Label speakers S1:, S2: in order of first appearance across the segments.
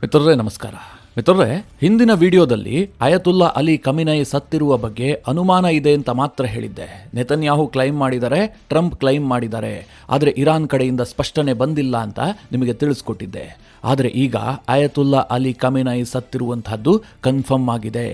S1: ಮಿತ್ರರೇ ನಮಸ್ಕಾರ. ಮಿತ್ರರೇ, ಹಿಂದಿನ ವಿಡಿಯೋದಲ್ಲಿ ಅಯತುಲ್ಲಾ ಅಲಿ ಖಮೇನಿ ಸತ್ತಿರುವ ಬಗ್ಗೆ ಅನುಮಾನ ಇದೆ ಅಂತ ಮಾತ್ರ ಹೇಳಿದ್ದೆ. ನೆತನ್ಯಾಹು ಕ್ಲೈಮ್ ಮಾಡಿದ್ದಾರೆ, ಟ್ರಂಪ್ ಕ್ಲೈಮ್ ಮಾಡಿದ್ದಾರೆ, ಆದರೆ ಇರಾನ್ ಕಡೆಯಿಂದ ಸ್ಪಷ್ಟನೆ ಬಂದಿಲ್ಲ ಅಂತ ನಿಮಗೆ ತಿಳಿಸ್ಕೊಟ್ಟಿದ್ದೆ. ಆದರೆ ಈಗ ಅಯತುಲ್ಲಾ ಅಲಿ ಖಮೇನಿ ಸತ್ತಿರುವಂತಹದ್ದು ಕನ್ಫರ್ಮ್ ಆಗಿದೆ.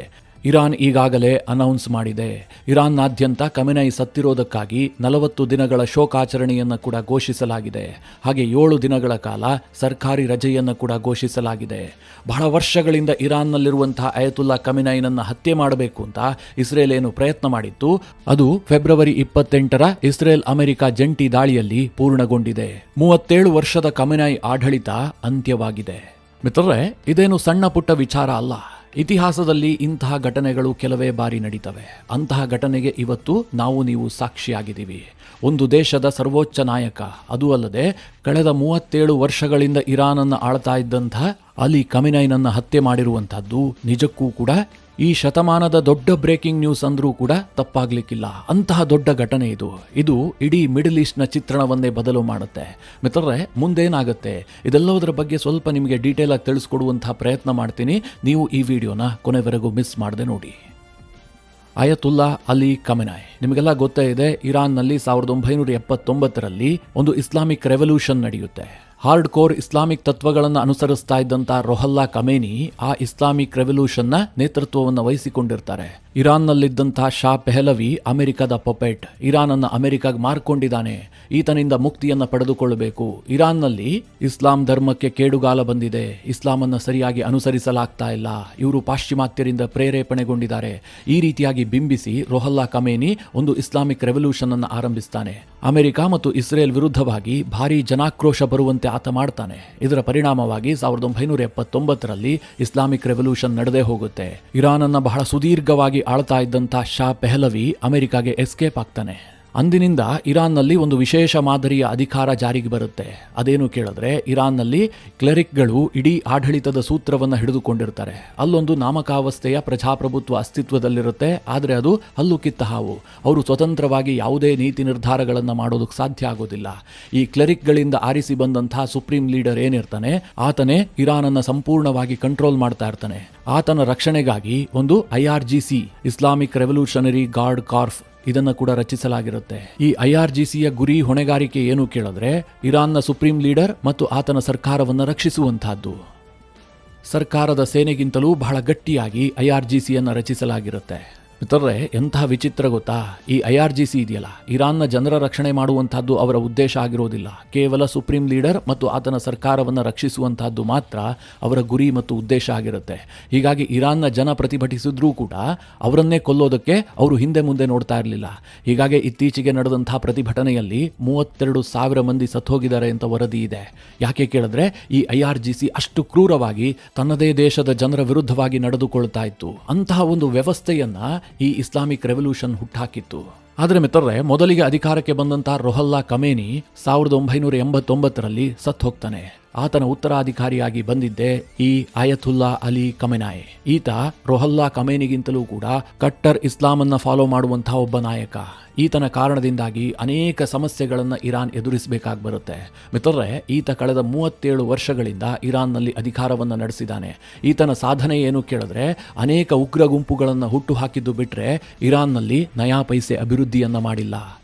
S1: ಇರಾನ್ ಈಗಾಗಲೇ ಅನೌನ್ಸ್ ಮಾಡಿದೆ. ಇರಾನ್ನಾದ್ಯಂತ ಖಮೇನಿ ಸತ್ತಿರೋದಕ್ಕಾಗಿ 40 ದಿನಗಳ ಶೋಕಾಚರಣೆಯನ್ನು ಕೂಡ ಘೋಷಿಸಲಾಗಿದೆ. ಹಾಗೆ 7 ದಿನಗಳ ಕಾಲ ಸರ್ಕಾರಿ ರಜೆಯನ್ನು ಕೂಡ ಘೋಷಿಸಲಾಗಿದೆ. ಬಹಳ ವರ್ಷಗಳಿಂದ ಇರಾನ್ನಲ್ಲಿರುವಂತಹ ಅಯತುಲ್ಲಾ ಖಮೇನಿಯನ್ನು ಹತ್ಯೆ ಮಾಡಬೇಕು ಅಂತ ಇಸ್ರೇಲ್ ಏನು ಪ್ರಯತ್ನ ಮಾಡಿತ್ತು, ಅದು ಫೆಬ್ರವರಿ 28ರ ಇಸ್ರೇಲ್ ಅಮೆರಿಕ ಜಂಟಿ ದಾಳಿಯಲ್ಲಿ ಪೂರ್ಣಗೊಂಡಿದೆ. 37 ವರ್ಷದ ಖಮೇನಿ ಆಡಳಿತ ಅಂತ್ಯವಾಗಿದೆ. ಮಿತ್ರರೇ, ಇದೇನು ಸಣ್ಣ ಪುಟ್ಟ ವಿಚಾರ ಅಲ್ಲ. ಇತಿಹಾಸದಲ್ಲಿ ಇಂತಹ ಘಟನೆಗಳು ಕೆಲವೇ ಬಾರಿ ನಡೀತವೆ. ಅಂತಹ ಘಟನೆಗೆ ಇವತ್ತು ನೀವು ಸಾಕ್ಷಿಯಾಗಿದ್ದೀವಿ. ಒಂದು ದೇಶದ ಸರ್ವೋಚ್ಚ ನಾಯಕ, ಅದೂ ಅಲ್ಲದೆ ಕಳೆದ 37 ವರ್ಷಗಳಿಂದ ಇರಾನನ್ನು ಆಳ್ತಾ ಇದ್ದಂತಹ ಅಲಿ ಖಮೇನಿಯನ್ನು ಹತ್ಯೆ ಮಾಡಿರುವಂತಹದ್ದು ನಿಜಕ್ಕೂ ಕೂಡ ಈ ಶತಮಾನದ ದೊಡ್ಡ ಬ್ರೇಕಿಂಗ್ ನ್ಯೂಸ್ ಅಂದ್ರೂ ಕೂಡ ತಪ್ಪಾಗ್ಲಿಕ್ಕಿಲ್ಲ. ಅಂತಹ ದೊಡ್ಡ ಘಟನೆ ಇದು ಇಡೀ ಮಿಡಲ್ ಈಸ್ಟ್ನ ಚಿತ್ರಣವನ್ನೇ ಬದಲು ಮಾಡುತ್ತೆ. ಮಿತ್ರರೇ, ಮುಂದೇನಾಗುತ್ತೆ ಇದೆಲ್ಲದರ ಬಗ್ಗೆ ಸ್ವಲ್ಪ ನಿಮಗೆ ಡೀಟೇಲ್ ಆಗಿ ತಿಳಿಸ್ಕೊಡುವಂತಹ ಪ್ರಯತ್ನ ಮಾಡ್ತೀನಿ. ನೀವು ಈ ವಿಡಿಯೋನ ಕೊನೆವರೆಗೂ ಮಿಸ್ ಮಾಡದೆ ನೋಡಿ. ಅಯತುಲ್ಲಾ ಅಲಿ ಖಮೇನಿ ನಿಮಗೆಲ್ಲ ಗೊತ್ತೇ ಇದೆ. ಇರಾನ್ನಲ್ಲಿ 1979ರಲ್ಲಿ ಒಂದು ಇಸ್ಲಾಮಿಕ್ ರೆವಲ್ಯೂಷನ್ ನಡೆಯುತ್ತೆ. ಹಾರ್ಡ್ ಕೋರ್ ಇಸ್ಲಾಮಿಕ್ ತತ್ವಗಳನ್ನು ಅನುಸರಿಸ್ತಾ ಇದ್ದಂಥ ರುಹುಲ್ಲಾ ಖಮೇನಿ ಆ ಇಸ್ಲಾಮಿಕ್ ರೆವಲ್ಯೂಷನ್ನ ನೇತೃತ್ವವನ್ನು ವಹಿಸಿಕೊಂಡಿರ್ತಾರೆ. ಇರಾನ್ನಲ್ಲಿದ್ದಂತಹ ಶಾ ಪೆಹಲವಿ ಅಮೆರಿಕದ ಪಪೆಟ್, ಇರಾನನ್ನು ಅಮೆರಿಕಾಗೆ ಮಾರ್ಕೊಂಡಿದ್ದಾನೆ, ಈತನಿಂದ ಮುಕ್ತಿಯನ್ನು ಪಡೆದುಕೊಳ್ಳಬೇಕು. ಇರಾನ್ನಲ್ಲಿ ಇಸ್ಲಾಂ ಧರ್ಮಕ್ಕೆ ಕೇಡುಗಾಲ ಬಂದಿದೆ, ಇಸ್ಲಾಮನ್ನು ಸರಿಯಾಗಿ ಅನುಸರಿಸಲಾಗ್ತಾ ಇಲ್ಲ, ಇವರು ಪಾಶ್ಚಿಮಾತ್ಯರಿಂದ ಪ್ರೇರೇಪಣೆಗೊಂಡಿದ್ದಾರೆ. ಈ ರೀತಿಯಾಗಿ ಬಿಂಬಿಸಿ ರುಹುಲ್ಲಾ ಖಮೇನಿ ಒಂದು ಇಸ್ಲಾಮಿಕ್ ರೆವಲ್ಯೂಷನ್ ಅನ್ನು ಆರಂಭಿಸ್ತಾನೆ. ಅಮೆರಿಕ ಮತ್ತು ಇಸ್ರೇಲ್ ವಿರುದ್ಧವಾಗಿ ಭಾರೀ ಜನಾಕ್ರೋಶ ಬರುವಂತೆ ಆತ ಮಾಡ್ತಾನೆ. ಇದರ ಪರಿಣಾಮವಾಗಿ 1979ರಲ್ಲಿ ಇಸ್ಲಾಮಿಕ್ ರೆವಲ್ಯೂಷನ್ ನಡೆದೇ ಹೋಗುತ್ತೆ. ಇರಾನನ್ನ ಬಹಳ ಸುದೀರ್ಘವಾಗಿ ಆಳ್ತಾ ಇದ್ದಂಥ ಶಾ ಪೆಹಲವಿ ಅಮೆರಿಕಾಗೆ ಎಸ್ಕೇಪ್ ಆಗ್ತಾನೆ. ಅಂದಿನಿಂದ ಇರಾನ್ನಲ್ಲಿ ಒಂದು ವಿಶೇಷ ಮಾದರಿಯ ಅಧಿಕಾರ ಜಾರಿಗೆ ಬರುತ್ತೆ. ಅದೇನು ಕೇಳಿದ್ರೆ, ಇರಾನ್ನಲ್ಲಿ ಕ್ಲೆರಿಕ್ಗಳು ಇಡೀ ಆಡಳಿತದ ಸೂತ್ರವನ್ನು ಹಿಡಿದುಕೊಂಡಿರ್ತಾರೆ. ಅಲ್ಲೊಂದು ನಾಮಕಾವಸ್ಥೆಯ ಪ್ರಜಾಪ್ರಭುತ್ವ ಅಸ್ತಿತ್ವದಲ್ಲಿರುತ್ತೆ, ಆದರೆ ಅದು ಹಲ್ಲು ಕಿತ್ತ ಹಾವು. ಅವರು ಸ್ವತಂತ್ರವಾಗಿ ಯಾವುದೇ ನೀತಿ ನಿರ್ಧಾರಗಳನ್ನು ಮಾಡೋದಕ್ಕೆ ಸಾಧ್ಯ ಆಗೋದಿಲ್ಲ. ಈ ಕ್ಲೆರಿಕ್ಗಳಿಂದ ಆರಿಸಿ ಬಂದಂತಹ ಸುಪ್ರೀಂ ಲೀಡರ್ ಏನಿರ್ತಾನೆ, ಆತನೇ ಇರಾನನ್ನು ಸಂಪೂರ್ಣವಾಗಿ ಕಂಟ್ರೋಲ್ ಮಾಡ್ತಾ ಇರ್ತಾನೆ. ಆತನ ರಕ್ಷಣೆಗಾಗಿ ಒಂದು IRGC Islamic Revolutionary Guard Corps ಇದನ್ನು ಕೂಡ ರಚಿಸಲಾಗಿರುತ್ತೆ. ಈ IRGCಯ ಗುರಿ ಹೊಣೆಗಾರಿಕೆ ಏನು ಕೇಳಿದ್ರೆ, ಇರಾನ್ನ ಸುಪ್ರೀಂ ಲೀಡರ್ ಮತ್ತು ಆತನ ಸರ್ಕಾರವನ್ನು ರಕ್ಷಿಸುವಂತಹದ್ದು. ಸರ್ಕಾರದ ಸೇನೆಗಿಂತಲೂ ಬಹಳ ಗಟ್ಟಿಯಾಗಿ IRGCಯನ್ನು ರಚಿಸಲಾಗಿರುತ್ತೆ. ಮಿತ್ರರೇ, ಎಂತಹ ವಿಚಿತ್ರ ಗೊತ್ತಾ? ಈ IRGC ಇದೆಯಲ್ಲ, ಇರಾನ್ನ ಜನರ ರಕ್ಷಣೆ ಮಾಡುವಂತಹದ್ದು ಅವರ ಉದ್ದೇಶ ಆಗಿರೋದಿಲ್ಲ. ಕೇವಲ ಸುಪ್ರೀಂ ಲೀಡರ್ ಮತ್ತು ಆತನ ಸರ್ಕಾರವನ್ನು ರಕ್ಷಿಸುವಂತಹದ್ದು ಮಾತ್ರ ಅವರ ಗುರಿ ಮತ್ತು ಉದ್ದೇಶ ಆಗಿರುತ್ತೆ. ಹೀಗಾಗಿ ಇರಾನ್ನ ಜನ ಪ್ರತಿಭಟಿಸಿದ್ರೂ ಕೂಡ ಅವರನ್ನೇ ಕೊಲ್ಲೋದಕ್ಕೆ ಅವರು ಹಿಂದೆ ಮುಂದೆ ನೋಡ್ತಾ ಇರಲಿಲ್ಲ. ಹೀಗಾಗಿ ಇತ್ತೀಚೆಗೆ ನಡೆದಂತಹ ಪ್ರತಿಭಟನೆಯಲ್ಲಿ 32,000 ಮಂದಿ ಸತ್ತೋಗಿದ್ದಾರೆ ಅಂತ ವರದಿ ಇದೆ. ಯಾಕೆ ಕೇಳಿದ್ರೆ, ಈ IRGC ಅಷ್ಟು ಕ್ರೂರವಾಗಿ ತನ್ನದೇ ದೇಶದ ಜನರ ವಿರುದ್ಧವಾಗಿ ನಡೆದುಕೊಳ್ತಾ ಇತ್ತು. ಅಂತಹ ಒಂದು ವ್ಯವಸ್ಥೆಯನ್ನ ಈ ಇಸ್ಲಾಮಿಕ್ ರೆವಲ್ಯೂಷನ್ ಹುಟ್ಟಾಕಿತ್ತು. ಆದರೆ ಮಿತ್ರರೇ, ಮೊದಲಿಗೆ ಅಧಿಕಾರಕ್ಕೆ ಬಂದಂತಹ ರುಹುಲ್ಲಾ ಖಮೇನಿ 1989ರಲ್ಲಿ ಸತ್ತು ಹೋಗ್ತಾನೆ. ಆತನ ಉತ್ತರಾಧಿಕಾರಿಯಾಗಿ ಬಂದಿದ್ದೆ ಈ ಅಯತುಲ್ಲಾ ಅಲಿ ಖಮೇನಿ. ಈತ ರುಹುಲ್ಲಾ ಖಮೇನಿಗಿಂತಲೂ ಕೂಡ ಕಟ್ಟರ್ ಇಸ್ಲಾಮನ್ನ ಫಾಲೋ ಮಾಡುವಂತಹ ಒಬ್ಬ ನಾಯಕ. ಈತನ ಕಾರಣದಿಂದಾಗಿ ಅನೇಕ ಸಮಸ್ಯೆಗಳನ್ನು ಇರಾನ್ ಎದುರಿಸಬೇಕಾಗಿ ಬರುತ್ತೆ. ಮಿತ್ರರೇ, ಈತ ಕಳೆದ 37 ವರ್ಷಗಳಿಂದ ಇರಾನ್ನಲ್ಲಿ ಅಧಿಕಾರವನ್ನು ನಡೆಸಿದ್ದಾನೆ. ಈತನ ಸಾಧನೆ ಏನು ಕೇಳಿದ್ರೆ, ಅನೇಕ ಉಗ್ರ ಗುಂಪುಗಳನ್ನು ಹುಟ್ಟು ಹಾಕಿದ್ದು ಬಿಟ್ಟರೆ ಇರಾನ್ನಲ್ಲಿ ನಯಾ ಪೈಸೆ ಅಭಿವೃದ್ಧಿಯನ್ನ ಮಾಡಿಲ್ಲ.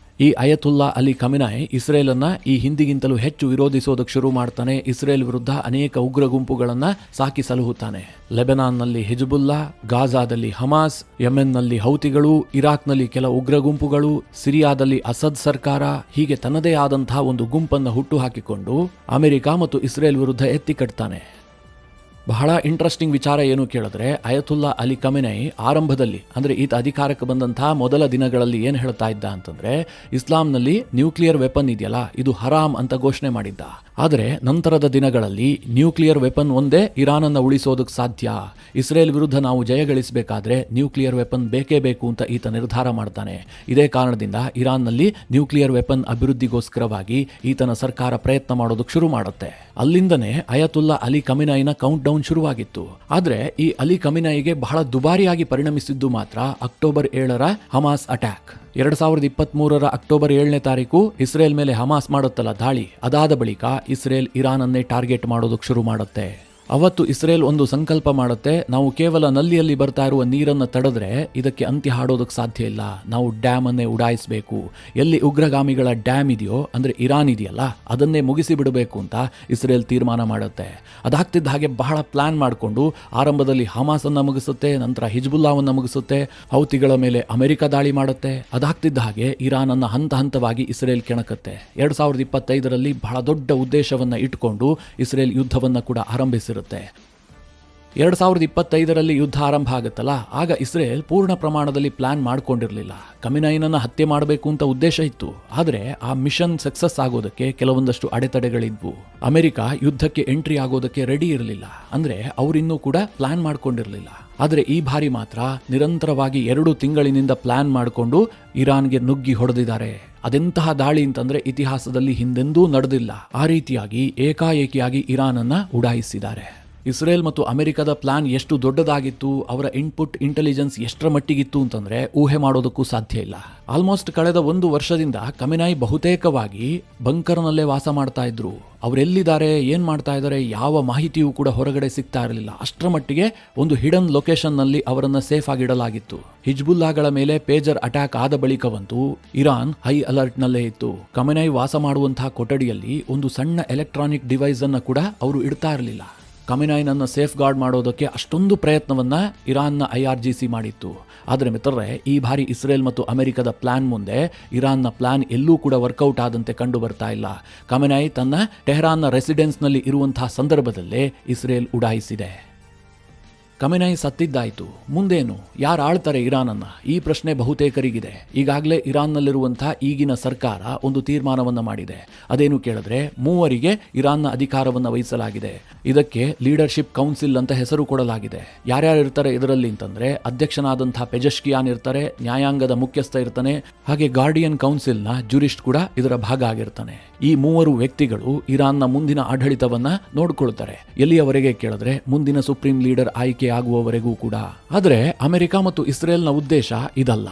S1: ಈ ಅಯತುಲ್ಲಾ ಅಲಿ ಖಮೇನಿ ಇಸ್ರೇಲನ್ನ ಈ ಹಿಂದಿಗಿಂತಲೂ ಹೆಚ್ಚು ವಿರೋಧಿಸೋದಕ್ಕೆ ಶುರು ಮಾಡ್ತಾನೆ. ಇಸ್ರೇಲ್ ವಿರುದ್ಧ ಅನೇಕ ಉಗ್ರ ಗುಂಪುಗಳನ್ನು ಸಾಕಿ ಸಲಹುತ್ತಾನೆ. ಲೆಬನಾನ್ನಲ್ಲಿ ಹಿಜ್ಬುಲ್ಲಾ, ಗಾಜಾದಲ್ಲಿ ಹಮಾಸ್, ಯೆಮೆನ್ನಲ್ಲಿ ಹೌತಿಗಳು, ಇರಾಕ್ನಲ್ಲಿ ಕೆಲ ಉಗ್ರ ಗುಂಪುಗಳು, ಸಿರಿಯಾದಲ್ಲಿ ಅಸದ್ ಸರ್ಕಾರ, ಹೀಗೆ ತನ್ನದೇ ಆದಂತಹ ಒಂದು ಗುಂಪನ್ನು ಹುಟ್ಟು ಹಾಕಿಕೊಂಡು ಅಮೆರಿಕ ಮತ್ತು ಇಸ್ರೇಲ್ ವಿರುದ್ಧ ಎತ್ತಿ ಕಟ್ತಾನೆ. ಬಹಳ ಇಂಟ್ರೆಸ್ಟಿಂಗ್ ವಿಚಾರ ಏನು ಕೇಳಿದ್ರೆ, ಅಯತುಲ್ಲಾ ಅಲಿ ಖಮೇನಿ ಆರಂಭದಲ್ಲಿ, ಅಂದರೆ ಈತ ಅಧಿಕಾರಕ್ಕೆ ಬಂದಂತಹ ಮೊದಲ ದಿನಗಳಲ್ಲಿ ಏನು ಹೇಳ್ತಾ ಇದ್ದ ಅಂತಂದ್ರೆ, ಇಸ್ಲಾಂನಲ್ಲಿ ನ್ಯೂಕ್ಲಿಯರ್ ವೆಪನ್ ಇದೆಯಲ್ಲ, ಇದು ಹರಾಮ್ ಅಂತ ಘೋಷಣೆ ಮಾಡಿದ್ದ. ಆದರೆ ನಂತರದ ದಿನಗಳಲ್ಲಿ ನ್ಯೂಕ್ಲಿಯರ್ ವೆಪನ್ ಒಂದೇ ಇರಾನನ್ನು ಉಳಿಸೋದಕ್ಕೆ ಸಾಧ್ಯ, ಇಸ್ರೇಲ್ ವಿರುದ್ಧ ನಾವು ಜಯಗಳಿಸಬೇಕಾದ್ರೆ ನ್ಯೂಕ್ಲಿಯರ್ ವೆಪನ್ ಬೇಕೇ ಬೇಕು ಅಂತ ಈತ ನಿರ್ಧಾರ ಮಾಡ್ತಾನೆ. ಇದೇ ಕಾರಣದಿಂದ ಇರಾನ್ನಲ್ಲಿ ನ್ಯೂಕ್ಲಿಯರ್ ವೆಪನ್ ಅಭಿವೃದ್ಧಿಗೋಸ್ಕರವಾಗಿ ಈತನ ಸರ್ಕಾರ ಪ್ರಯತ್ನ ಮಾಡೋದಕ್ಕೆ ಶುರು ಮಾಡುತ್ತೆ. ಅಲ್ಲಿಂದನೇ ಅಯತುಲ್ಲಾ ಅಲಿ ಖಮೇನಿನ ಕೌಂಟ್ ಡೌನ್ ಶುರುವಾಗಿತ್ತು. ಆದ್ರೆ ಈ ಅಲಿ ಖಮೇನಿಗೆ ಬಹಳ ದುಬಾರಿಯಾಗಿ ಪರಿಣಮಿಸಿದ್ದು ಮಾತ್ರ ಅಕ್ಟೋಬರ್ 7ರ ಹಮಾಸ್ ಅಟ್ಯಾಕ್. 2023ರ ಅಕ್ಟೋಬರ್ 7ನೇ ತಾರೀಕು ಇಸ್ರೇಲ್ ಮೇಲೆ ಹಮಾಸ್ ಮಾಡುತ್ತಲ್ಲ ದಾಳಿ, ಅದಾದ ಬಳಿಕ ಇಸ್ರೇಲ್ ಇರಾನ್ ಅನ್ನೇ ಟಾರ್ಗೆಟ್ ಮಾಡೋದಕ್ಕೆ ಶುರು ಮಾಡುತ್ತೆ. ಅವತ್ತು ಇಸ್ರೇಲ್ ಒಂದು ಸಂಕಲ್ಪ ಮಾಡುತ್ತೆ, ನಾವು ಕೇವಲ ನಲ್ಲಿಯಲ್ಲಿ ಬರ್ತಾ ಇರುವ ನೀರನ್ನು ತಡೆದ್ರೆ ಇದಕ್ಕೆ ಅಂತ್ಯ ಹಾಡೋದಕ್ಕೆ ಸಾಧ್ಯ ಇಲ್ಲ, ನಾವು ಡ್ಯಾಮ್ ಅನ್ನೇ ಉಡಾಯಿಸಬೇಕು, ಎಲ್ಲಿ ಉಗ್ರಗಾಮಿಗಳ ಡ್ಯಾಮ್ ಇದೆಯೋ ಅಂದ್ರೆ ಇರಾನ್ ಇದೆಯಲ್ಲ ಅದನ್ನೇ ಮುಗಿಸಿ ಬಿಡಬೇಕು ಅಂತ ಇಸ್ರೇಲ್ ತೀರ್ಮಾನ ಮಾಡುತ್ತೆ. ಅದಾಗ್ತಿದ್ದ ಹಾಗೆ ಬಹಳ ಪ್ಲಾನ್ ಮಾಡಿಕೊಂಡು ಆರಂಭದಲ್ಲಿ ಹಮಾಸ್ ಅನ್ನ ಮುಗಿಸುತ್ತೆ, ನಂತರ ಹಿಜ್ಬುಲ್ಲಾವನ್ನ ಮುಗಿಸುತ್ತೆ, ಹೌತಿಗಳ ಮೇಲೆ ಅಮೆರಿಕ ದಾಳಿ ಮಾಡುತ್ತೆ. ಅದಾಗ್ತಿದ್ದ ಹಾಗೆ ಇರಾನ್ ಅನ್ನ ಹಂತ ಹಂತವಾಗಿ ಇಸ್ರೇಲ್ ಕೆಣಕತ್ತೆ. 2025ರಲ್ಲಿ ಬಹಳ ದೊಡ್ಡ ಉದ್ದೇಶವನ್ನ ಇಟ್ಕೊಂಡು ಇಸ್ರೇಲ್ ಯುದ್ಧವನ್ನ ಕೂಡ ಆರಂಭಿಸಿರುತ್ತೆ. 2025ರಲ್ಲಿ ಯುದ್ಧ ಆರಂಭ ಆಗುತ್ತಲ್ಲ, ಆಗ ಇಸ್ರೇಲ್ ಪೂರ್ಣ ಪ್ರಮಾಣದಲ್ಲಿ ಪ್ಲಾನ್ ಮಾಡ್ಕೊಂಡಿರಲಿಲ್ಲ. ಖಮೇನಿಯನ್ನು ಹತ್ಯೆ ಮಾಡಬೇಕು ಅಂತ ಉದ್ದೇಶ ಇತ್ತು, ಆದರೆ ಆ ಮಿಷನ್ ಸಕ್ಸಸ್ ಆಗೋದಕ್ಕೆ ಕೆಲವೊಂದಷ್ಟು ಅಡೆತಡೆಗಳಿದ್ವು. ಅಮೆರಿಕ ಯುದ್ಧಕ್ಕೆ ಎಂಟ್ರಿ ಆಗೋದಕ್ಕೆ ರೆಡಿ ಇರಲಿಲ್ಲ, ಅಂದ್ರೆ ಅವರಿನ್ನೂ ಕೂಡ ಪ್ಲಾನ್ ಮಾಡ್ಕೊಂಡಿರಲಿಲ್ಲ. ಆದರೆ ಈ ಬಾರಿ ಮಾತ್ರ ನಿರಂತರವಾಗಿ 2 ತಿಂಗಳಿನಿಂದ ಪ್ಲಾನ್ ಮಾಡಿಕೊಂಡು ಇರಾನ್ಗೆ ನುಗ್ಗಿ ಹೊಡೆದಿದ್ದಾರೆ. ಅದೆಂತಹ ದಾಳಿ ಅಂತಂದ್ರೆ ಇತಿಹಾಸದಲ್ಲಿ ಹಿಂದೆಂದೂ ನಡೆದಿಲ್ಲ. ಆ ರೀತಿಯಾಗಿ ಏಕಾಏಕಿಯಾಗಿ ಇರಾನ್ ಅನ್ನ ಉಡಾಯಿಸಿದ್ದಾರೆ. ಇಸ್ರೇಲ್ ಮತ್ತು ಅಮೆರಿಕದ ಪ್ಲಾನ್ ಎಷ್ಟು ದೊಡ್ಡದಾಗಿತ್ತು, ಅವರ ಇನ್ಪುಟ್ ಇಂಟೆಲಿಜೆನ್ಸ್ ಎಷ್ಟರ ಮಟ್ಟಿಗಿತ್ತು ಅಂತಂದ್ರೆ ಊಹೆ ಮಾಡೋದಕ್ಕೂ ಸಾಧ್ಯ ಇಲ್ಲ. ಆಲ್ಮೋಸ್ಟ್ ಕಳೆದ 1 ವರ್ಷದಿಂದ ಖಮೇನಿ ಬಹುತೇಕವಾಗಿ ಬಂಕರ್ನಲ್ಲೇ ವಾಸ ಮಾಡ್ತಾ ಇದ್ರು. ಅವರೆಲ್ಲಿದ್ದಾರೆ, ಏನ್ ಮಾಡ್ತಾ ಇದ್ದಾರೆ, ಯಾವ ಮಾಹಿತಿಯೂ ಕೂಡ ಹೊರಗಡೆ ಸಿಗ್ತಾ ಇರಲಿಲ್ಲ. ಅಷ್ಟರ ಮಟ್ಟಿಗೆ ಒಂದು ಹಿಡನ್ ಲೊಕೇಶನ್ ನಲ್ಲಿ ಅವರನ್ನ ಸೇಫ್ ಆಗಿಡಲಾಗಿತ್ತು. ಹಿಜ್ಬುಲ್ಲಾಗಳ ಮೇಲೆ ಪೇಜರ್ ಅಟ್ಯಾಕ್ ಆದ ಬಳಿಕವಂತೂ ಇರಾನ್ ಹೈ ಅಲರ್ಟ್ ನಲ್ಲೇ ಇತ್ತು. ಖಮೇನಿ ವಾಸ ಮಾಡುವಂತಹ ಕೊಠಡಿಯಲ್ಲಿ ಒಂದು ಸಣ್ಣ ಎಲೆಕ್ಟ್ರಾನಿಕ್ ಡಿವೈಸ್ ಅನ್ನ ಕೂಡ ಅವರು ಇಡ್ತಾ ಇರಲಿಲ್ಲ. ಖಮೇನಿಯನ್ನು ಸೇಫ್ ಗಾರ್ಡ್ ಮಾಡೋದಕ್ಕೆ ಅಷ್ಟೊಂದು ಪ್ರಯತ್ನವನ್ನ ಇರಾನ್ನ IRGC ಮಾಡಿತ್ತು. ಆದರೆ ಮಿತ್ರರೇ, ಈ ಬಾರಿ ಇಸ್ರೇಲ್ ಮತ್ತು ಅಮೆರಿಕದ ಪ್ಲಾನ್ ಮುಂದೆ ಇರಾನ್ನ ಪ್ಲಾನ್ ಎಲ್ಲೂ ಕೂಡ ವರ್ಕೌಟ್ ಆದಂತೆ ಕಂಡು ಬರ್ತಾ ಇಲ್ಲ. ಖಮೇನಿ ತನ್ನ ಟೆಹರಾನ್ನ ರೆಸಿಡೆನ್ಸ್ನಲ್ಲಿ ಇರುವಂತಹ ಸಂದರ್ಭದಲ್ಲೇ ಇಸ್ರೇಲ್ ಉಡಾಯಿಸಿದೆ. ಖಮೇನಿ ಸತ್ತಿದ್ದಾಯಿತು, ಮುಂದೇನು, ಯಾರು ಆಳ್ತಾರೆ ಇರಾನನ್ನ? ಈ ಪ್ರಶ್ನೆ ಬಹುತೇಕರಿಗಿದೆ. ಈಗಾಗಲೇ ಇರಾನ್ನಲ್ಲಿರುವಂತಹ ಈಗಿನ ಸರ್ಕಾರ ಒಂದು ತೀರ್ಮಾನವನ್ನ ಮಾಡಿದೆ. ಅದೇನು ಕೇಳಿದ್ರೆ, 3 ಇರಾನ್ನ ಅಧಿಕಾರವನ್ನು ವಹಿಸಲಾಗಿದೆ. ಇದಕ್ಕೆ ಲೀಡರ್ಶಿಪ್ ಕೌನ್ಸಿಲ್ ಅಂತ ಹೆಸರು ಕೊಡಲಾಗಿದೆ. ಯಾರ್ಯಾರು ಇರ್ತಾರೆ ಇದರಲ್ಲಿ ಅಂತಂದ್ರೆ, ಅಧ್ಯಕ್ಷನಾದಂತಹ ಪೆಜೆಶ್ಕಿಯಾನ್ ಇರ್ತಾರೆ, ನ್ಯಾಯಾಂಗದ ಮುಖ್ಯಸ್ಥ ಇರ್ತಾನೆ, ಹಾಗೆ ಗಾರ್ಡಿಯನ್ ಕೌನ್ಸಿಲ್ನ ಜುರಿಸ್ಟ್ ಕೂಡ ಇದರ ಭಾಗ ಆಗಿರ್ತಾನೆ. ಈ 3 ವ್ಯಕ್ತಿಗಳು ಇರಾನ್ನ ಮುಂದಿನ ಆಡಳಿತವನ್ನ ನೋಡ್ಕೊಳ್ತಾರೆ. ಎಲ್ಲಿಯವರೆಗೆ ಕೇಳಿದ್ರೆ, ಮುಂದಿನ ಸುಪ್ರೀಂ ಲೀಡರ್ ಆಯ್ಕೆ ಆಗುವವರೆಗೂ ಕೂಡ. ಆದರೆ ಅಮೆರಿಕ ಮತ್ತು ಇಸ್ರೇಲ್ನ ಉದ್ದೇಶ ಇದಲ್ಲ.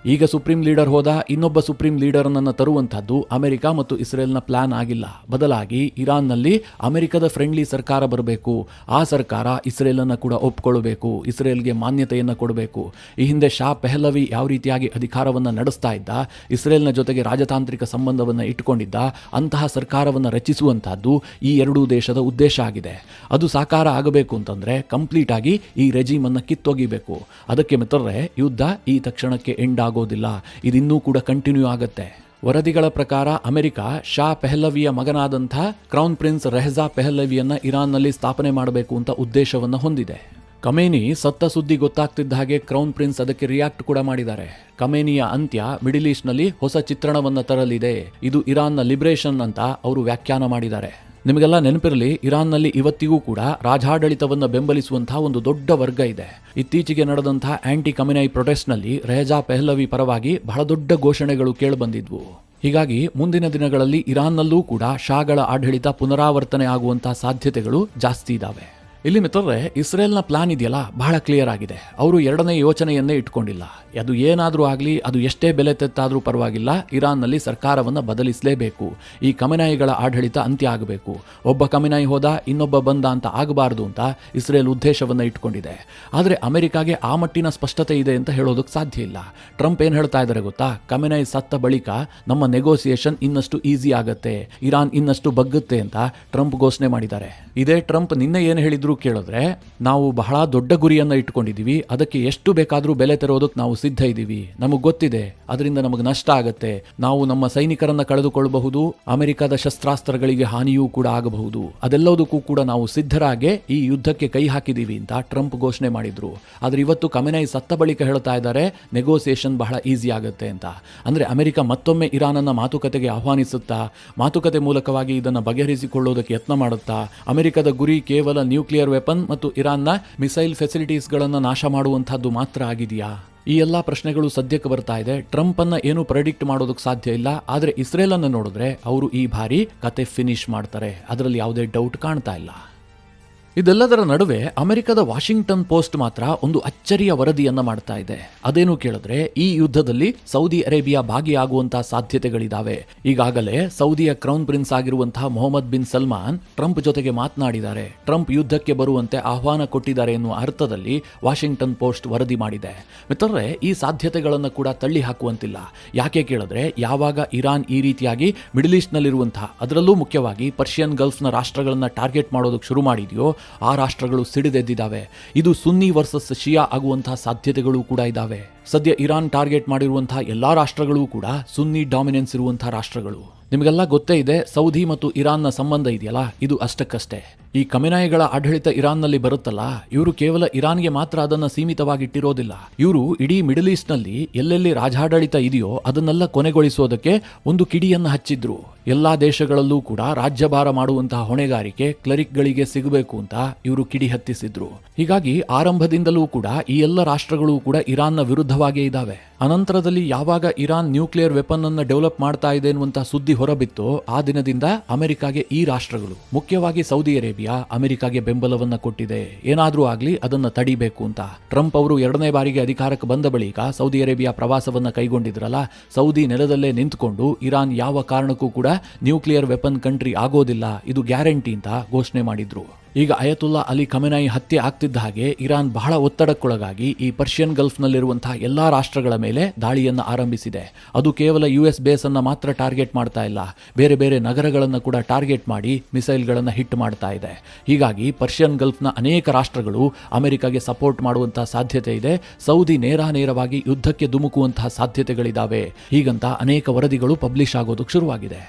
S1: ಈಗ ಸುಪ್ರೀಂ ಲೀಡರ್ ಹೋದ, ಇನ್ನೊಬ್ಬ ಸುಪ್ರೀಂ ಲೀಡರ್ ಅನ್ನು ತರುವಂತಹದ್ದು ಅಮೆರಿಕ ಮತ್ತು ಇಸ್ರೇಲ್ನ ಪ್ಲಾನ್ ಆಗಿಲ್ಲ. ಬದಲಾಗಿ ಇರಾನ್ನಲ್ಲಿ ಅಮೆರಿಕದ ಫ್ರೆಂಡ್ಲಿ ಸರ್ಕಾರ ಬರಬೇಕು, ಆ ಸರ್ಕಾರ ಇಸ್ರೇಲ್ ಅನ್ನು ಕೂಡ ಒಪ್ಪಿಕೊಳ್ಳಬೇಕು, ಇಸ್ರೇಲ್ಗೆ ಮಾನ್ಯತೆಯನ್ನು ಕೊಡಬೇಕು. ಈ ಹಿಂದೆ ಶಾ ಪೆಹಲವಿ ಯಾವ ರೀತಿಯಾಗಿ ಅಧಿಕಾರವನ್ನು ನಡೆಸ್ತಾ ಇದ್ದ, ಇಸ್ರೇಲ್ನ ಜೊತೆಗೆ ರಾಜತಾಂತ್ರಿಕ ಸಂಬಂಧವನ್ನು ಇಟ್ಟುಕೊಂಡಿದ್ದ, ಅಂತಹ ಸರ್ಕಾರವನ್ನು ರಚಿಸುವಂತಹದ್ದು ಈ 2 ದೇಶದ ಉದ್ದೇಶ ಆಗಿದೆ. ಅದು ಸಾಕಾರ ಆಗಬೇಕು ಅಂತಂದ್ರೆ ಕಂಪ್ಲೀಟ್ ಆಗಿ ಈ ರೆಜಿಮ್ ಅನ್ನು ಕಿತ್ತೊಗಿಬೇಕು. ಅದಕ್ಕೆ ಮಿತ್ರರೇ, ಯುದ್ಧ ಈ ತಕ್ಷಣಕ್ಕೆ ಎಂಡ್ ಆಗೋದಿಲ್ಲ, ಇದಿನ್ನೂ ಕೂಡ ಕಂಟಿನ್ಯೂ ಆಗುತ್ತೆ. ವರದಿಗಳ ಪ್ರಕಾರ ಅಮೆರಿಕ ಶಾ ಪೆಹಲವಿಯ ಮಗನಾದಂಥ ಕ್ರೌನ್ ಪ್ರಿನ್ಸ್ ರೆಹಜಾ ಪೆಹಲವಿಯನ್ನ ಇರಾನ್ನಲ್ಲಿ ಸ್ಥಾಪನೆ ಮಾಡಬೇಕು ಅಂತ ಉದ್ದೇಶವನ್ನು ಹೊಂದಿದೆ. ಖಮೇನಿ ಸತ್ತ ಸುದ್ದಿ ಗೊತ್ತಾಗ್ತಿದ್ದ ಹಾಗೆ ಕ್ರೌನ್ ಪ್ರಿನ್ಸ್ ಅದಕ್ಕೆ ರಿಯಾಕ್ಟ್ ಕೂಡ ಮಾಡಿದ್ದಾರೆ. ಖಮೇನಿಯ ಅಂತ್ಯ ಮಿಡಿಲ್ ಈಸ್ಟ್ ನಲ್ಲಿ ಹೊಸ ಚಿತ್ರಣವನ್ನು ತರಲಿದೆ, ಇದು ಇರಾನ್ನ ಲಿಬರೇಷನ್ ಅಂತ ಅವರು ವ್ಯಾಖ್ಯಾನ ಮಾಡಿದ್ದಾರೆ. ನಿಮಗೆಲ್ಲ ನೆನಪಿರಲಿ, ಇರಾನ್ನಲ್ಲಿ ಇವತ್ತಿಗೂ ಕೂಡ ರಾಜಾಡಳಿತವನ್ನು ಬೆಂಬಲಿಸುವಂತಹ ಒಂದು ದೊಡ್ಡ ವರ್ಗ ಇದೆ. ಇತ್ತೀಚೆಗೆ ನಡೆದಂತಹ ಆಂಟಿ ಖಮೇನಿ ಪ್ರೊಟೆಸ್ಟ್ನಲ್ಲಿ ರೆಹಜಾ ಪೆಹಲವಿ ಪರವಾಗಿ ಬಹಳ ದೊಡ್ಡ ಘೋಷಣೆಗಳು ಕೇಳಿಬಂದಿದ್ವು. ಹೀಗಾಗಿ ಮುಂದಿನ ದಿನಗಳಲ್ಲಿ ಇರಾನ್ನಲ್ಲೂ ಕೂಡ ಶಾಗಳ ಆಡಳಿತ ಪುನರಾವರ್ತನೆ ಆಗುವಂತಹ ಸಾಧ್ಯತೆಗಳು ಜಾಸ್ತಿ ಇದ್ದಾವೆ. ಇಲ್ಲಿ ಮಿತ್ರರೇ, ಇಸ್ರೇಲ್ನ ಪ್ಲಾನ್ ಇದೆಯಲ್ಲ ಬಹಳ ಕ್ಲಿಯರ್ ಆಗಿದೆ. ಅವರು 2ನೇ ಯೋಚನೆಯನ್ನೇ ಇಟ್ಕೊಂಡಿಲ್ಲ. ಅದು ಏನಾದರೂ ಆಗಲಿ, ಅದು ಎಷ್ಟೇ ಬೆಲೆ ತೆತ್ತಾದರೂ ಪರವಾಗಿಲ್ಲ, ಇರಾನ್ನಲ್ಲಿ ಸರ್ಕಾರವನ್ನು ಬದಲಿಸಲೇಬೇಕು. ಈ ಖಮೇನಿಗಳ ಆಡಳಿತ ಅಂತ್ಯ ಆಗಬೇಕು. ಒಬ್ಬ ಖಮೇನಿ ಹೋದ, ಇನ್ನೊಬ್ಬ ಬಂದ ಅಂತ ಆಗಬಾರ್ದು ಅಂತ ಇಸ್ರೇಲ್ ಉದ್ದೇಶವನ್ನು ಇಟ್ಕೊಂಡಿದೆ. ಆದರೆ ಅಮೆರಿಕಾಗೆ ಆ ಮಟ್ಟಿನ ಸ್ಪಷ್ಟತೆ ಇದೆ ಅಂತ ಹೇಳೋದಕ್ಕೆ ಸಾಧ್ಯ ಇಲ್ಲ. ಟ್ರಂಪ್ ಏನು ಹೇಳ್ತಾ ಇದ್ದಾರೆ ಗೊತ್ತಾ? ಖಮೇನಿ ಸತ್ತ ಬಳಿಕ ನಮ್ಮ ನೆಗೋಸಿಯೇಷನ್ ಇನ್ನಷ್ಟು ಈಸಿ ಆಗತ್ತೆ, ಇರಾನ್ ಇನ್ನಷ್ಟು ಬಗ್ಗುತ್ತೆ ಅಂತ ಟ್ರಂಪ್ ಘೋಷಣೆ ಮಾಡಿದ್ದಾರೆ. ಇದೇ ಟ್ರಂಪ್ ನಿನ್ನೆ ಏನು ಹೇಳಿದ್ರು ಕೇಳಿದ್ರೆ, ನಾವು ಬಹಳ ದೊಡ್ಡ ಗುರಿಯನ್ನ ಇಟ್ಕೊಂಡಿದೀವಿ, ಅದಕ್ಕೆ ಎಷ್ಟು ಬೇಕಾದರೂ ಬೆಲೆ ತೆರೋದಕ್ಕೆ ನಾವು ಸಿದ್ಧ ಇದ್ದೀವಿ, ನಮಗೆ ಗೊತ್ತಿದೆ ಅದರಿಂದ ನಮಗೆ ನಷ್ಟ ಆಗತ್ತೆ, ನಾವು ನಮ್ಮ ಸೈನಿಕರನ್ನ ಕಳೆದುಕೊಳ್ಳಬಹುದು, ಅಮೆರಿಕದ ಶಸ್ತ್ರಾಸ್ತ್ರಗಳಿಗೆ ಹಾನಿಯೂ ಕೂಡ ಆಗಬಹುದು, ಅದೆಲ್ಲದಕ್ಕೂ ಕೂಡ ನಾವು ಸಿದ್ಧರಾಗೆ ಈ ಯುದ್ಧಕ್ಕೆ ಕೈ ಹಾಕಿದೀವಿ ಅಂತ ಟ್ರಂಪ್ ಘೋಷಣೆ ಮಾಡಿದ್ರು. ಆದ್ರೆ ಇವತ್ತು ಖಮೇನಿ ಸತ್ತ ಬಳಿಕ ಹೇಳ್ತಾ ಇದ್ದಾರೆ ನೆಗೋಸಿಯೇಷನ್ ಬಹಳ ಈಸಿ ಆಗುತ್ತೆ ಅಂತ. ಅಂದ್ರೆ ಅಮೆರಿಕ ಮತ್ತೊಮ್ಮೆ ಇರಾನನ್ನ ಮಾತುಕತೆಗೆ ಆಹ್ವಾನಿಸುತ್ತಾ, ಮಾತುಕತೆ ಮೂಲಕವಾಗಿ ಇದನ್ನು ಬಗೆಹರಿಸಿಕೊಳ್ಳೋದಕ್ಕೆ ಯತ್ನ ಮಾಡುತ್ತಾ, ಅಮೆರಿಕದ ಗುರಿ ಕೇವಲ ನ್ಯೂಕ್ಲಿಯರ್ ವೆಪನ್ ಮತ್ತು ಇರಾನ್ನ ಮಿಸೈಲ್ ಫೆಸಿಲಿಟೀಸ್ಗಳನ್ನು ನಾಶ ಮಾಡುವಂತಹದ್ದು ಮಾತ್ರ ಆಗಿದೆಯಾ? ಈ ಎಲ್ಲ ಪ್ರಶ್ನೆಗಳು ಸದ್ಯಕ್ಕೆ ಬರ್ತಾ ಇದೆ. ಟ್ರಂಪ್ ಅನ್ನ ಏನು ಪ್ರೆಡಿಕ್ಟ್ ಮಾಡೋದಕ್ಕೆ ಸಾಧ್ಯ ಇಲ್ಲ. ಆದರೆ ಇಸ್ರೇಲ್ ಅನ್ನು ನೋಡಿದ್ರೆ ಅವರು ಈ ಬಾರಿ ಕತೆ ಫಿನಿಶ್ ಮಾಡ್ತಾರೆ, ಅದರಲ್ಲಿ ಯಾವುದೇ ಡೌಟ್ ಕಾಣ್ತಾ ಇಲ್ಲ. ಇದೆಲ್ಲದರ ನಡುವೆ ಅಮೆರಿಕದ ವಾಷಿಂಗ್ಟನ್ ಪೋಸ್ಟ್ ಮಾತ್ರ ಒಂದು ಅಚ್ಚರಿಯ ವರದಿಯನ್ನ ಮಾಡ್ತಾ ಇದೆ. ಅದೇನು ಕೇಳಿದ್ರೆ, ಈ ಯುದ್ಧದಲ್ಲಿ ಸೌದಿ ಅರೇಬಿಯಾ ಭಾಗಿಯಾಗುವಂತಹ ಸಾಧ್ಯತೆಗಳಿದಾವೆ. ಈಗಾಗಲೇ ಸೌದಿಯ ಕ್ರೌನ್ ಪ್ರಿನ್ಸ್ ಆಗಿರುವಂತಹ ಮೊಹಮ್ಮದ್ ಬಿನ್ ಸಲ್ಮಾನ್ ಟ್ರಂಪ್ ಜೊತೆಗೆ ಮಾತನಾಡಿದ್ದಾರೆ. ಟ್ರಂಪ್ ಯುದ್ಧಕ್ಕೆ ಬರುವಂತೆ ಆಹ್ವಾನ ಕೊಟ್ಟಿದ್ದಾರೆ ಎನ್ನುವ ಅರ್ಥದಲ್ಲಿ ವಾಷಿಂಗ್ಟನ್ ಪೋಸ್ಟ್ ವರದಿ ಮಾಡಿದೆ. ಮಿತ್ರರೇ, ಈ ಸಾಧ್ಯತೆಗಳನ್ನು ಕೂಡ ತಳ್ಳಿ ಹಾಕುವಂತಿಲ್ಲ. ಯಾಕೆ ಕೇಳಿದ್ರೆ, ಯಾವಾಗ ಇರಾನ್ ಈ ರೀತಿಯಾಗಿ ಮಿಡಲ್ ಈಸ್ಟ್ ನಲ್ಲಿರುವಂತಹ, ಅದರಲ್ಲೂ ಮುಖ್ಯವಾಗಿ ಪರ್ಷಿಯನ್ ಗಲ್ಫ್ನ ರಾಷ್ಟ್ರಗಳನ್ನ ಟಾರ್ಗೆಟ್ ಮಾಡೋದಕ್ಕೆ ಶುರು ಮಾಡಿದೆಯೋ ಆ ರಾಷ್ಟ್ರಗಳು ಸಿಡಿದೆದ್ದಿದ್ದಾವೆ. ಇದು ಸುನ್ನಿ ವರ್ಸಸ್ ಶಿಯಾ ಆಗುವಂತಹ ಸಾಧ್ಯತೆಗಳು ಕೂಡ ಇದ್ದಾವೆ. ಸದ್ಯ ಇರಾನ್ ಟಾರ್ಗೆಟ್ ಮಾಡಿರುವಂತಹ ಎಲ್ಲಾ ರಾಷ್ಟ್ರಗಳು ಕೂಡ ಸುನ್ನಿ ಡಾಮಿನೆನ್ಸ್ ಇರುವಂತಹ ರಾಷ್ಟ್ರಗಳು. ನಿಮಗೆಲ್ಲ ಗೊತ್ತೇ ಇದೆ, ಸೌದಿ ಮತ್ತು ಇರಾನ್ನ ಸಂಬಂಧ ಇದೆಯಲ್ಲ, ಇದು ಅಷ್ಟಕ್ಕಷ್ಟೇ. ಈ ಖಮೆನಾಯಿಗಳ ಆಡಳಿತ ಇರಾನ್ನಲ್ಲಿ ಬರುತ್ತಲ್ಲ, ಇವರು ಕೇವಲ ಇರಾನ್ಗೆ ಮಾತ್ರ ಅದನ್ನು ಸೀಮಿತವಾಗಿಟ್ಟಿರೋದಿಲ್ಲ. ಇವರು ಇಡೀ ಮಿಡಲ್ ಈಸ್ಟ್ ನಲ್ಲಿ ಎಲ್ಲೆಲ್ಲಿ ರಾಜಾಡಳಿತ ಇದೆಯೋ ಅದನ್ನೆಲ್ಲ ಕೊನೆಗೊಳಿಸೋದಕ್ಕೆ ಒಂದು ಕಿಡಿಯನ್ನು ಹಚ್ಚಿದ್ರು. ಎಲ್ಲಾ ದೇಶಗಳಲ್ಲೂ ಕೂಡ ರಾಜ್ಯಭಾರ ಮಾಡುವಂತಹ ಹೊಣೆಗಾರಿಕೆ ಕ್ಲರಿಕ್ಗಳಿಗೆ ಸಿಗಬೇಕು ಅಂತ ಇವರು ಕಿಡಿ ಹತ್ತಿಸಿದ್ರು. ಹೀಗಾಗಿ ಆರಂಭದಿಂದಲೂ ಕೂಡ ಈ ಎಲ್ಲ ರಾಷ್ಟ್ರಗಳು ಕೂಡ ಇರಾನ್ನ ವಿರುದ್ಧವಾಗೇ ಇದ್ದಾವೆ. ಅನಂತರದಲ್ಲಿ ಯಾವಾಗ ಇರಾನ್ ನ್ಯೂಕ್ಲಿಯರ್ ವೆಪನ್ ಅನ್ನು ಡೆವಲಪ್ ಮಾಡ್ತಾ ಇದೆ ಎನ್ನುವಂತಹ ಸುದ್ದಿ ಹೊರಬಿತ್ತು, ಆ ದಿನದಿಂದ ಅಮೆರಿಕಾಗೆ ಈ ರಾಷ್ಟ್ರಗಳು, ಮುಖ್ಯವಾಗಿ ಸೌದಿ ಅರೇಬಿಯಾ, ಅಮೆರಿಕಾಗೆ ಬೆಂಬಲವನ್ನ ಕೊಟ್ಟಿದೆ. ಏನಾದ್ರೂ ಆಗ್ಲಿ ಅದನ್ನ ತಡಿಬೇಕು ಅಂತ. ಟ್ರಂಪ್ ಅವರು 2ನೇ ಬಾರಿಗೆ ಅಧಿಕಾರಕ್ಕೆ ಬಂದ ಬಳಿಕ ಸೌದಿ ಅರೇಬಿಯಾ ಪ್ರವಾಸವನ್ನ ಕೈಗೊಂಡಿದ್ರಲ್ಲ, ಸೌದಿ ನೆಲದಲ್ಲೇ ನಿಂತ್ಕೊಂಡು ಇರಾನ್ ಯಾವ ಕಾರಣಕ್ಕೂ ಕೂಡ ನ್ಯೂಕ್ಲಿಯರ್ ವೆಪನ್ ಕಂಟ್ರಿ ಆಗೋದಿಲ್ಲ, ಇದು ಗ್ಯಾರಂಟಿ ಅಂತ ಘೋಷಣೆ ಮಾಡಿದ್ರು. ಈಗ ಅಯತುಲ್ಲಾ ಅಲಿ ಖಮೆನಾಯಿ ಹತ್ಯೆ ಆಗ್ತಿದ್ದ ಹಾಗೆ ಇರಾನ್ ಬಹಳ ಒತ್ತಡಕ್ಕೊಳಗಾಗಿ ಈ ಪರ್ಷಿಯನ್ ಗಲ್ಫ್ನಲ್ಲಿರುವಂತಹ ಎಲ್ಲಾ ರಾಷ್ಟ್ರಗಳ ಮೇಲೆ ದಾಳಿಯನ್ನು ಆರಂಭಿಸಿದೆ. ಅದು ಕೇವಲ US ಬೇಸ್ ಅನ್ನ ಮಾತ್ರ ಟಾರ್ಗೆಟ್ ಮಾಡ್ತಾ ಇಲ್ಲ, ಬೇರೆ ಬೇರೆ ನಗರಗಳನ್ನು ಕೂಡ ಟಾರ್ಗೆಟ್ ಮಾಡಿ ಮಿಸೈಲ್ಗಳನ್ನು ಹಿಟ್ ಮಾಡ್ತಾ ಇದೆ. ಹೀಗಾಗಿ ಪರ್ಷಿಯನ್ ಗಲ್ಫ್ನ ಅನೇಕ ರಾಷ್ಟ್ರಗಳು ಅಮೆರಿಕಾಗೆ ಸಪೋರ್ಟ್ ಮಾಡುವಂತಹ ಸಾಧ್ಯತೆ ಇದೆ. ಸೌದಿ ನೇರವಾಗಿ ಯುದ್ಧಕ್ಕೆ ಧುಮುಕುವಂತಹ ಸಾಧ್ಯತೆಗಳಿದಾವೆ. ಹೀಗಂತ ಅನೇಕ ವರದಿಗಳು ಪಬ್ಲಿಷ್ ಆಗೋದಕ್ಕೆ ಶುರುವಾಗಿದೆ.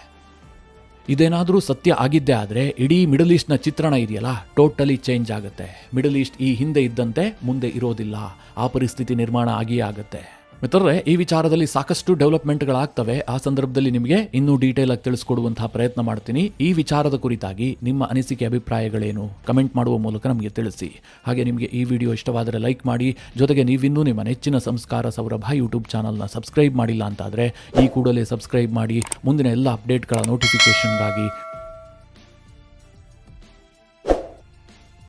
S1: ಇದೇನಾದರೂ ಸತ್ಯ ಆಗಿದ್ದೇ ಆದರೆ ಇಡೀ ಮಿಡಲ್ ಈಸ್ಟ್ನ ಚಿತ್ರಣ ಇದೆಯಲ್ಲ, ಟೋಟಲಿ ಚೇಂಜ್ ಆಗುತ್ತೆ. ಮಿಡಲ್ ಈಸ್ಟ್ ಈ ಹಿಂದೆ ಇದ್ದಂತೆ ಮುಂದೆ ಇರೋದಿಲ್ಲ. ಆ ಪರಿಸ್ಥಿತಿ ನಿರ್ಮಾಣ ಆಗಿಯೇ ಆಗುತ್ತೆ. ಮಿತ್ರರೇ, ಈ ವಿಚಾರದಲ್ಲಿ ಸಾಕಷ್ಟು ಡೆವಲಪ್ಮೆಂಟ್ಗಳಾಗ್ತವೆ. ಆ ಸಂದರ್ಭದಲ್ಲಿ ನಿಮಗೆ ಇನ್ನೂ ಡೀಟೇಲ್ ಆಗಿ ತಿಳಿಸ್ಕೊಡುವಂತಹ ಪ್ರಯತ್ನ ಮಾಡ್ತೀನಿ. ಈ ವಿಚಾರದ ಕುರಿತಾಗಿ ನಿಮ್ಮ ಅನಿಸಿಕೆ ಅಭಿಪ್ರಾಯಗಳೇನು ಕಮೆಂಟ್ ಮಾಡುವ ಮೂಲಕ ನಮಗೆ ತಿಳಿಸಿ. ಹಾಗೆ ನಿಮಗೆ ಈ ವಿಡಿಯೋ ಇಷ್ಟವಾದರೆ ಲೈಕ್ ಮಾಡಿ. ಜೊತೆಗೆ ನೀವಿನ್ನೂ ನಿಮ್ಮ ನೆಚ್ಚಿನ ಸಂಸ್ಕಾರ ಸೌರಭ ಯೂಟ್ಯೂಬ್ ಚಾನಲ್ನ ಸಬ್ಸ್ಕ್ರೈಬ್ ಮಾಡಿಲ್ಲ ಅಂತಾದರೆ ಈ ಕೂಡಲೇ ಸಬ್ಸ್ಕ್ರೈಬ್ ಮಾಡಿ. ಮುಂದಿನ ಎಲ್ಲ ಅಪ್ಡೇಟ್ಗಳ ನೋಟಿಫಿಕೇಷನ್ಗಾಗಿ